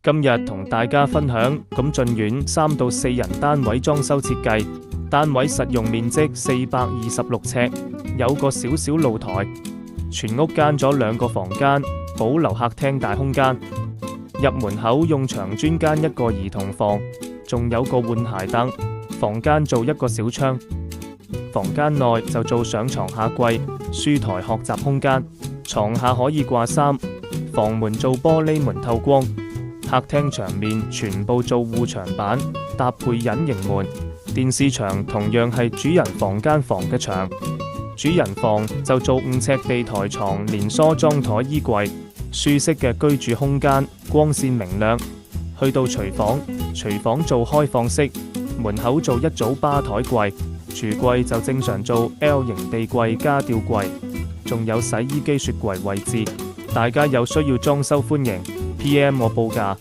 今日同大家分享錦駿苑3到4人單位裝修設計，單位實用面積426尺，有個小小露台，全屋間咗2個房間，保留客廳大空間。入門口用長磚間一個兒童房，仲有個換鞋凳，房間做一個小窗。房間內就做上床下櫃、書台學習空間，床下可以掛衫。房門做玻璃門透光。客廳牆面全部做護牆板，搭配隱形門。電視牆同樣係主人房間房嘅牆。主人房就做5尺地台床連梳妝台衣櫃，舒適嘅居住空間，光線明亮。去到廚房做開放式，門口做一組吧台櫃，櫥櫃就正常做 L 型地櫃加吊櫃，仲有洗衣機雪櫃位置。大家有需要裝修歡迎PM 我報價。